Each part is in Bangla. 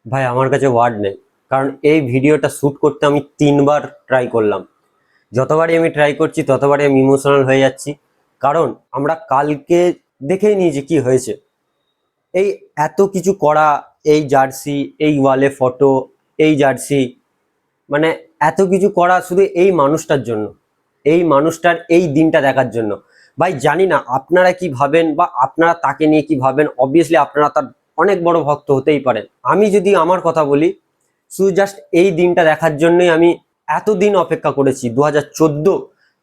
ভাই আমার কাছে ওয়ার্ড নেই। কারণ এই ভিডিওটা শ্যুট করতে আমি 3বার ট্রাই করলাম। যতবারই আমি ট্রাই করছি ততবারই আমি ইমোশনাল হয়ে যাচ্ছি। কারণ আমরা কালকে দেখেই নিয়েছি কি হয়েছে। এই এত কিছু করা, এই জার্সি, এই ওয়ালে ফটো, এই জার্সি, মানে এত কিছু করা শুধু এই মানুষটার জন্য, এই মানুষটার এই দিনটা দেখার জন্য। ভাই জানি না আপনারা কি ভাবেন বা আপনারা তাকে নিয়ে কি ভাবেন। অবভিয়াসলি আপনারা তার অনেক বড় ভক্ত হতেই পারেন। আমি যদি আমার কথা বলি, শুধু জাস্ট এই দিনটা দেখার জন্যই আমি এতদিন অপেক্ষা করেছি। 2014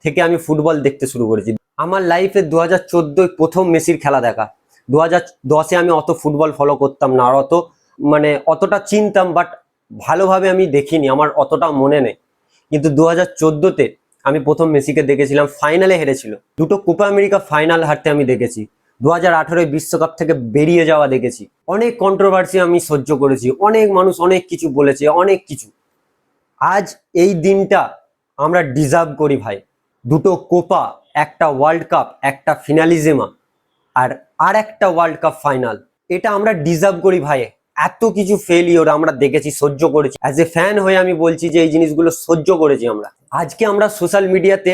থেকে আমি ফুটবল দেখতে শুরু করেছি। আমার লাইফে 2014 প্রথম মেসির খেলা দেখা। 2010-এ আমি অত ফুটবল ফলো করতাম না, আর অতটা চিনতাম, বাট ভালোভাবে আমি দেখিনি, আমার অতটা মনে নেই। কিন্তু 2014-তে আমি প্রথম মেসিকে দেখেছিলাম, ফাইনালে হেরেছিল। দুটো কোপা আমেরিকা ফাইনাল হারতে আমি দেখেছি। 2018 বিশ্বকাপ থেকে বেরিয়ে যাওয়া দেখেছি। অনেক কন্ট্রোভার্সি আমি সহ্য করেছি, অনেক মানুষ অনেক কিছু বলেছে, অনেক কিছু। আজ এই দিনটা আমরা ডিজার্ভ করি ভাই। দুটো কোপা, একটা ওয়ার্ল্ড কাপ, একটা ফিনালিজেমা, আর আর একটা ওয়ার্ল্ড কাপ ফাইনাল, এটা আমরা ডিজার্ভ করি ভাই। এত কিছু ফেলিওর আমরা দেখেছি, সহ্য করেছি। অ্যাজ এ ফ্যান হয়ে আমি বলছি যে এই জিনিসগুলো সহ্য করেছি আমরা। আজকে আমরা সোশ্যাল মিডিয়াতে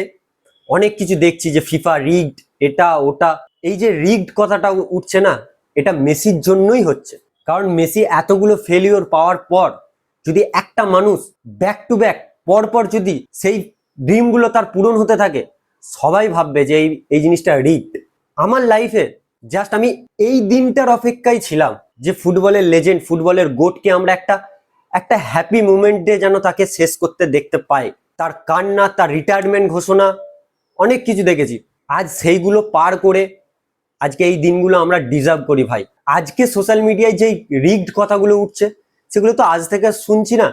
অনেক কিছু দেখছি যে ফিফা রিগড, এটা ওটা। এই যে রিগড কথাটা উঠছে না, এটা মেসির জন্যই হচ্ছে। কারণ মেসি এতগুলো ফেলিওর পাওয়ার পর যদি একটা মানুষ ব্যাক টু ব্যাক পরপর যদি সেই ড্রিমগুলো তার পূরণ হতে থাকে, সবাই ভাববে যে এই জিনিসটা রিগড। আমার লাইফে জাস্ট আমি এই দিনটার অপেক্ষায় ছিলাম যে ফুটবলের লেজেন্ড, ফুটবলের গোটকে আমরা একটা একটা হ্যাপি মুমেন্টে যেন তাকে শেষ করতে দেখতে পাই। তার কান্না, তার রিটায়ারমেন্ট ঘোষণা, অনেক কিছু দেখেছি। আজ সেইগুলো পার করে আজকে এই দিনগুলো আমরা ডিজার্ভ করি ভাই। আজকে সোশ্যাল মিডিয়ায় যেই রিগড কথাগুলো উঠছে, সেগুলো তো আজ থেকে শুনছি না,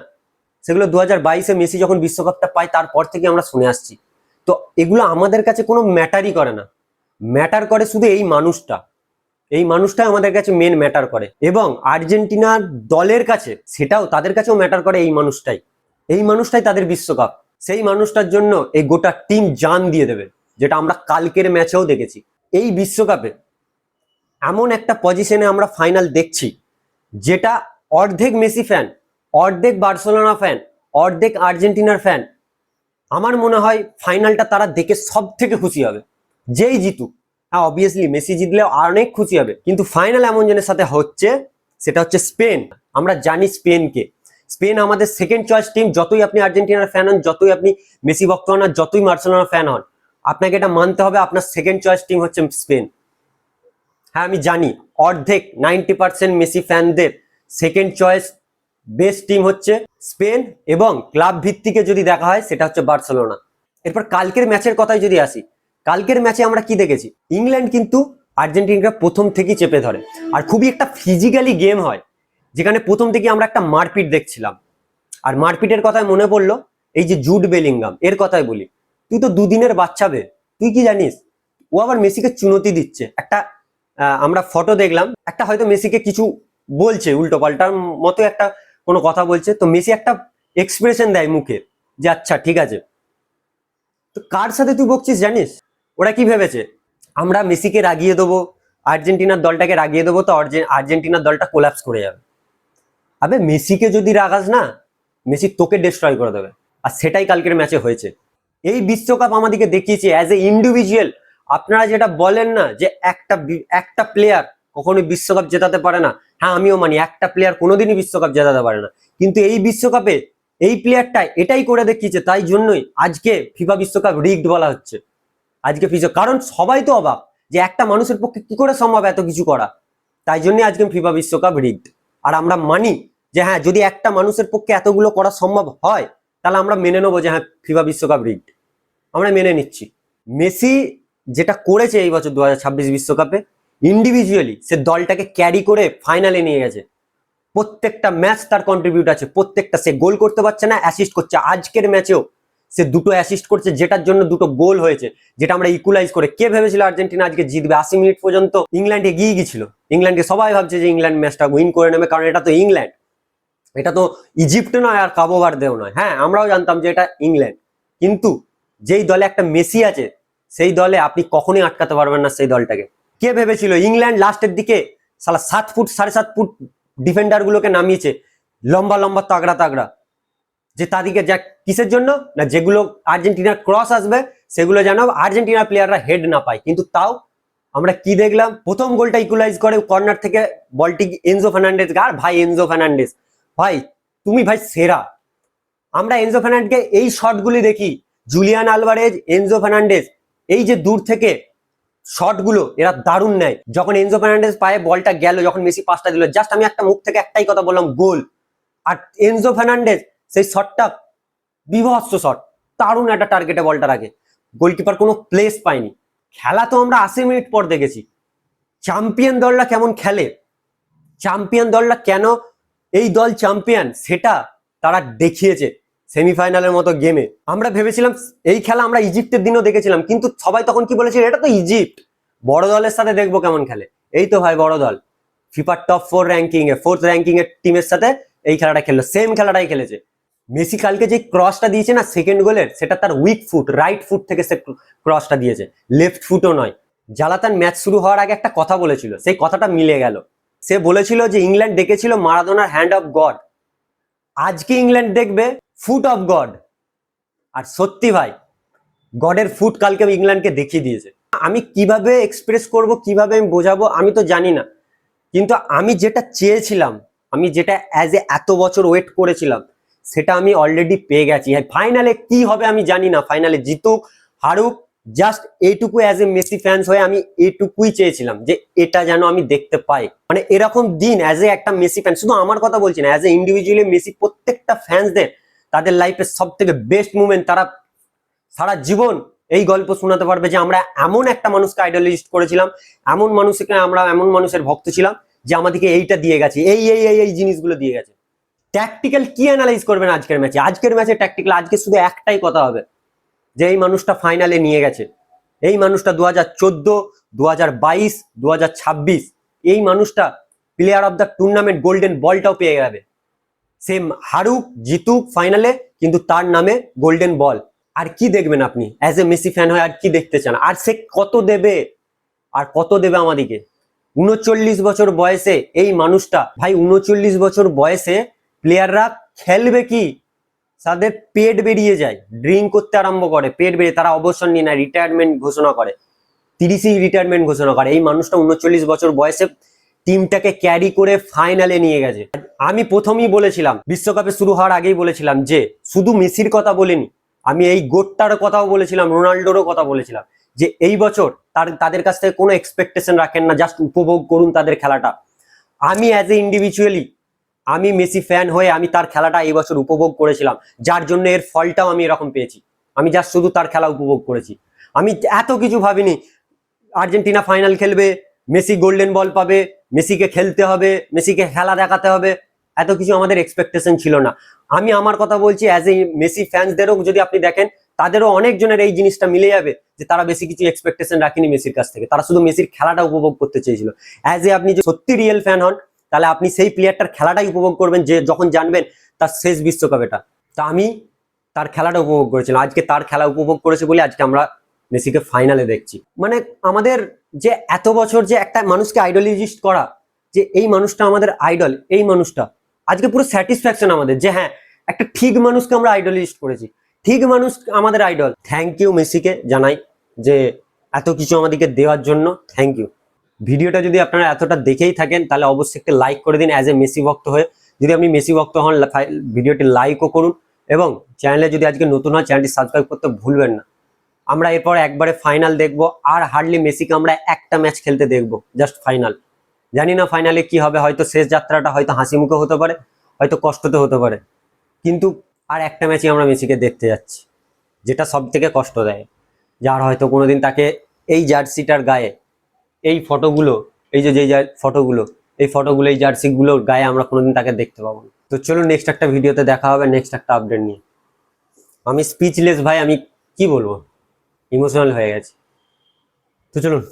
সেগুলো 2022-এ মেসি যখন বিশ্বকাপটা পায় তারপর থেকে আমরা শুনে আসছি। তো এগুলো আমাদের কাছে কোনো ম্যাটারই করে না। ম্যাটার করে শুধু এই মানুষটা। এই মানুষটাই আমাদের কাছে মেন ম্যাটার করে, এবং আর্জেন্টিনার দলের কাছে সেটাও, তাদের কাছেও ম্যাটার করে এই মানুষটাই। এই মানুষটাই তাদের বিশ্বকাপ। সেই মানুষটার জন্য এই গোটা টিম জান দিয়ে দেবে, যেটা আমরা কালকের ম্যাচেও দেখেছি। এই বিশ্বকাপে এমন একটা পজিশনে আমরা ফাইনাল দেখছি, যেটা অর্ধেক মেসি ফ্যান, অর্ধেক বার্সেলোনা ফ্যান, অর্ধেক আর্জেন্টিনার ফ্যান। আমার মনে হয় ফাইনালটা তারা দেখে সব থেকে খুশি হবে, যেই জিতুক। হ্যাঁ, অবভিয়াসলি মেসি জিতলে অনেক খুশি হবে, কিন্তু ফাইনাল এমন জনের সাথে হচ্ছে, সেটা হচ্ছে স্পেন। আমরা জানি স্পেনকে, স্পেন আমাদের সেকেন্ড চয়েস টিম। যতই আপনি আর্জেন্টিনার ফ্যান হন, যতই আপনি মেসি ভক্ত হন, আর যতই বার্সেলোনার ফ্যান হন, আপনাকে এটা মানতে হবে, আপনার সেকেন্ড চয়েস টিম হচ্ছে স্পেন। হ্যাঁ আমি জানি, অর্ধেক 90% মেসি ফ্যানদের সেকেন্ড চয়েস বেস্ট টিম হচ্ছে স্পেন, এবং ক্লাব ভিত্তিকে যদি দেখা হয় সেটা হচ্ছে বার্সেলোনা। এরপর কালকের ম্যাচের কথায় যদি আসি, কালকের ম্যাচে আমরা কি দেখেছি? ইংল্যান্ড কিন্তু আর্জেন্টিনাকে প্রথম থেকেই চেপে ধরে, আর খুবই একটা ফিজিক্যালি গেম হয়, যেখানে প্রথম থেকে আমরা একটা মারপিট দেখছিলাম। আর মারপিটের কথায় মনে পড়লো, এই যে জুড বেলিংগাম, এর কথাই বলি। তুই তো দুদিনের বাচ্চা বে, তুই কি জানিস? ও আবার মেসিকে চুনতি দিচ্ছে। একটা আমরা ফটো দেখলাম, একটা হয়তো মেসিকে কিছু বলছে, উল্টো পাল্টার মতো একটা কোনো কথা বলছে, তো মেসি একটা এক্সপ্রেশন দেয় মুখে যে আচ্ছা ঠিক আছে। তো কার সাথে তুই বকছিস জানিস? ওরা কি ভেবেছে আমরা মেসিকে রাগিয়ে দেবো, আর্জেন্টিনার দলটাকে রাগিয়ে দেবো, তো আর্জেন্টিনার দলটা কোলাপস করে যাবে। আবে মেসিকে যদি রাগাস না, মেসি তোকে ডিস্ট্রয় করে দেবে। আর সেটাই কালকের ম্যাচে হয়েছে। এই বিশ্বকাপ আমাদেরকে দেখিয়েছে অ্যাজ এ ইন্ডিভিজুয়াল। আপনারা যেটা বলেন না যে একটা প্লেয়ার কখনোই বিশ্বকাপ জেতাতে পারে না, হ্যাঁ আমিও মানি, একটা প্লেয়ার কোনোদিনই বিশ্বকাপ জেতাতে পারে না। কিন্তু এই বিশ্বকাপে এই প্লেয়ারটা এটাই করে দেখিয়েছে, তাই জন্যই আজকে ফিফা বিশ্বকাপ রিগড বলা হচ্ছে। আজকে ফিফা, কারণ সবাই তো অবাক যে একটা মানুষের পক্ষে কি করে সম্ভব এত কিছু করা। তাই জন্যই আজকে ফিফা বিশ্বকাপ রিগড। আর আমরা মানি যে হ্যাঁ, যদি একটা মানুষের পক্ষে এতগুলো করা সম্ভব হয়, তাহলে আমরা মেনে নেবো যে হ্যাঁ ফিফা বিশ্বকাপ রিগড, আমরা মেনে নিচ্ছি। মেসি যেটা করেছে এই বছর 2026 বিশ্বকাপে, ইন্ডিভিজুয়ালি সে দলটাকে ক্যারি করে ফাইনালে নিয়ে গেছে। প্রত্যেকটা ম্যাচ তার কন্ট্রিবিউট আছে, প্রত্যেকটা। সে গোল করতে পারছে না, অ্যাসিস্ট করছে। আজকের ম্যাচেও সে দুটো অ্যাসিস্ট করছে, যেটার জন্য দুটো গোল হয়েছে, যেটা আমরা ইকুয়ালাইজ করে। কে ভেবেছিল আর্জেন্টিনা আজকে জিতবে? 80 মিনিট পর্যন্ত ইংল্যান্ড এগিয়ে গিয়েছিল। ইংল্যান্ডকে সবাই ভাবছে যে ইংল্যান্ড ম্যাচটা উইন করে নেবে, কারণ এটা তো ইংল্যান্ড, এটা তো ইজিপ্ট নয়, আর কাবো ভার্দেও নয়। হ্যাঁ আমরাও জানতাম যে এটা ইংল্যান্ড, কিন্তু যেই দলে একটা মেসি আছে, সেই দলে আপনি কখনোই আটকাতে পারবেন না সেই দলটাকে। কে ভেবেছিল ইংল্যান্ড লাস্টের দিকে সালা 7 ফুট 7.5 ফুট ডিফেন্ডার গুলোকে নামিয়েছে, লম্বা লম্বা তাগড়া তাগড়া, যে তাদেরকে যা কিসের জন্য না, যেগুলো আর্জেন্টিনার ক্রস আসবে সেগুলো যেন আর্জেন্টিনার প্লেয়াররা হেড না পায়। কিন্তু তাও আমরা কি দেখলাম, প্রথম গোলটা ইকুয়ালাইজ করে কর্নার থেকে বলটি এনজো ফার্নান্ডেজ। আর ভাই এনজো ফার্নান্ডেজ ভাই তুমি ভাই সেরা। আমরা এনজো ফার্নান্ডেজকে এই শটগুলি দেখি, জুলিয়ান আলভারেজ, এনজো ফার্নান্ডেজ, এই যে দূর থেকে শটগুলো এরা দারুণ নেয়। যখন এনজো ফার্নান্ডেজ পায়ে বলটা গেল, যখন মেসি পাসটা দিল, জাস্ট আমি একটা মুখ থেকে একটাই কথা বললাম, গোল। আর এনজো ফার্নান্ডেজ সেই শটটা বিভৎস শট, দারুণ একটা টার্গেটে বলটা রাখে, গোলকিপার কোনো প্লেস পায়নি। খেলা তো আমরা 80 মিনিট পর দেখেছি। চ্যাম্পিয়ন দলরা কেমন খেলে, চ্যাম্পিয়ন দলরা কেন এই দল চ্যাম্পিয়ন সেটা তারা দেখিয়েছে সেমিফাইনালের মতো গেমে। আমরা ভেবেছিলাম এই খেলা আমরা ইজিপ্টের দিনও দেখেছিলাম, কিন্তু সবাই তখন কি বলেছিল, এটা তো ইজিপ্ট, বড় দলের সাথে দেখবো কেমন খেলে। এই তো ভাই বড় দল, ফিফার টপ 4 র্যাঙ্কিং এ 4th র্যাঙ্কিং এর টিমের সাথে এই খেলাটা খেললো, সেম খেলাটাই খেলেছে। মেসি কালকে যে ক্রসটা দিয়েছে না সেকেন্ড গোলের, সেটা তার উইক ফুট, রাইট ফুট থেকে সে ক্রসটা দিয়েছে, লেফট ফুটও নয়। জালাতান ম্যাচ শুরু হওয়ার আগে একটা কথা বলেছিল, সেই কথাটা মিলে গেল। সে বলেছিল যে ইংল্যান্ড দেখেছিল মারাদোনার হ্যান্ড অফ গড, আজকে ইংল্যান্ড দেখবে ফুট অফ গড। আর সত্যি ভাই গডের ফুট কালকে ইংল্যান্ডকে দেখিয়ে দিয়েছে। আমি কিভাবে এক্সপ্রেস করব, কিভাবে আমি বোঝাবো আমি তো জানি না, কিন্তু আমি যেটা চেয়েছিলাম, আমি যেটা অ্যাজ এ এত বছর ওয়েট করেছিলাম, সেটা আমি অলরেডি পেয়ে গেছি। ফাইনালে কি হবে আমি জানি না, ফাইনালে জিতুক হারুক, জাস্ট এইটুকু অ্যাজ এ মেসি ফ্যান্স হয়ে আমি এইটুকুই চেয়েছিলাম যে এটা যেন আমি দেখতে পাই। মানে এরকম দিন অ্যাজ এ একটা মেসি ফ্যান, শুধু আমার কথা বলছি না, অ্যাজ এ ইন্ডিভিজুয়ালি মেসি প্রত্যেকটা ফ্যান্সদের তাদের লাইফের সব থেকে বেস্ট মুভমেন্ট, তারা সারা জীবন এই গল্প শোনাতে পারবে যে আমরা এমন একটা মানুষকে আইডলিস্ট করেছিলাম, এমন মানুষকে আমরা এমন মানুষের ভক্ত ছিলাম যে আমাদেরকে এইটা দিয়ে গেছে, এই এই এই এই জিনিসগুলো দিয়ে গেছে। ট্যাকটিক্যাল কি অ্যানালাইজ করবেন আজকের ম্যাচে? আজকের ম্যাচে ট্যাকটিক্যাল আজকে শুধু একটাই কথা হবে, যে এই মানুষটা ফাইনালে নিয়ে গেছে, এই মানুষটা 2014, 2022, 2026 এই মানুষটা player of the tournament golden বলটাও পেয়ে যাবে। সে হারুক জিতুক ফাইনালে, কিন্তু তার নামে গোল্ডেন বল। আর কি দেখবেন আপনি অ্যাজ এ মেসি ফ্যান হয়ে, আর কি দেখতে চান? আর সে কত দেবে, আর কত দেবে আমাদেরকে? 39 বছর বয়সে এই মানুষটা, ভাই 39 বছর বয়সে প্লেয়াররা খেলবে কি, তাদের পেট বেরিয়ে যায়, ড্রিঙ্ক করতে আরম্ভ করে, পেট বেরিয়ে তারা অবসর নিয়ে নেয়, রিটায়ারমেন্ট ঘোষণা করে, 30ই রিটায়ারমেন্ট ঘোষণা করে। এই মানুষটা 39 বছর বয়সে টিমটাকে ক্যারি করে ফাইনালে নিয়ে গেছে। আমি প্রথমেই বলেছিলাম, বিশ্বকাপে শুরু হওয়ার আগেই বলেছিলাম যে শুধু মেসির কথা বলিনি, আমি এই গোটটার কথাও বলেছিলাম, রোনাল্ডোরও কথা বলেছিলাম, যে এই বছর তাদের কাছ থেকে কোনো এক্সপেকটেশন রাখেন না, জাস্ট উপভোগ করুন তাদের খেলাটা। আমি অ্যাজ এ ইন্ডিভিজুয়ালি আমি মেসি ফ্যান হয়ে আমি তার খেলাটা এই বছর উপভোগ করেছিলাম, যার জন্য এর ফলটাও আমি এরকম পেয়েছি। আমি জাস্ট শুধু তার খেলা উপভোগ করেছি, আমি এত কিছু ভাবিনি আর্জেন্টিনা ফাইনাল খেলবে, মেসি গোল্ডেন বল পাবে, মেসিকে খেলতে হবে, মেসিকে খেলা দেখাতে হবে, এত কিছু আমাদের এক্সপেকটেশন ছিল না। আমি আমার কথা বলছি, অ্যাজ এ মেসি ফ্যান্সদেরও যদি আপনি দেখেন, তাদেরও অনেকজনের এই জিনিসটা মিলে যাবে যে তারা বেশি কিছু এক্সপেকটেশন রাখেনি মেসির কাছ থেকে, তারা শুধু মেসির খেলাটা উপভোগ করতে চেয়েছিল। অ্যাজ এ আপনি যদি সত্যি রিয়েল ফ্যান হন, তাহলে আপনি সেই প্লেয়ারটার খেলাটাই উপভোগ করবেন, যে যখন জানবেন তার শেষ বিশ্বকাপ এটা। তা আমি তার খেলাটা উপভোগ করেছিলাম, আজকে তার খেলা উপভোগ করেছে বলে আজকে আমরা মেসিকে ফাইনালে দেখছি। মানে আমাদের যে এত বছর যে একটা মানুষকে আইডলিস্ট করা, যে এই মানুষটা আমাদের আইডল, এই মানুষটা আজকে পুরো স্যাটিসফ্যাকশন আমাদের, যে হ্যাঁ একটা ঠিক মানুষকে আমরা আইডলিস্ট করেছি, ঠিক মানুষ আমাদের আইডল। থ্যাংক ইউ মেসিকে জানাই যে এত কিছু আমাদেরকে দেওয়ার জন্য, থ্যাংক ইউ। ভিডিওটা যদি আপনারা এতটা দেখেই থাকেন, তাহলে অবশ্যই একটা লাইক করে দিন অ্যাজ এ মেসি ভক্ত হয়ে। যদি আপনি মেসি ভক্ত হন, ভিডিওটি লাইকও করুন, এবং চ্যানেলে যদি আজকে নতুন হয় চ্যানেলটি সাবস্ক্রাইব করতে ভুলবেন না। আমরা এরপর একবারে ফাইনাল দেখবো, আর হার্ডলি মেসিকে আমরা একটা ম্যাচ খেলতে দেখবো, জাস্ট ফাইনাল। জানি না ফাইনালে কি হবে, হয়তো শেষ যাত্রাটা হয়তো হাসি মুখে হতে পারে, হয়তো কষ্টতে হতে পারে, কিন্তু আর একটা ম্যাচই আমরা মেসিকে দেখতে যাচ্ছি, যেটা সব থেকে কষ্ট দেয়, যার হয়তো কোনোদিন তাকে এই জার্সিটার গায়ে এই ফটোগুলো, এই যে ফটোগুলো, এই ফটোগুলো, এই জার্সিগুলোর গায়ে আমরা কোনোদিন তাকে দেখতে পাবো না। তো চলুন নেক্সট একটা ভিডিওতে দেখা হবে, নেক্সট একটা আপডেট নিয়ে। আমি স্পিচলেস ভাই, আমি কি বলবো, ইমোশনাল হয়ে গেছি। তো চলুন।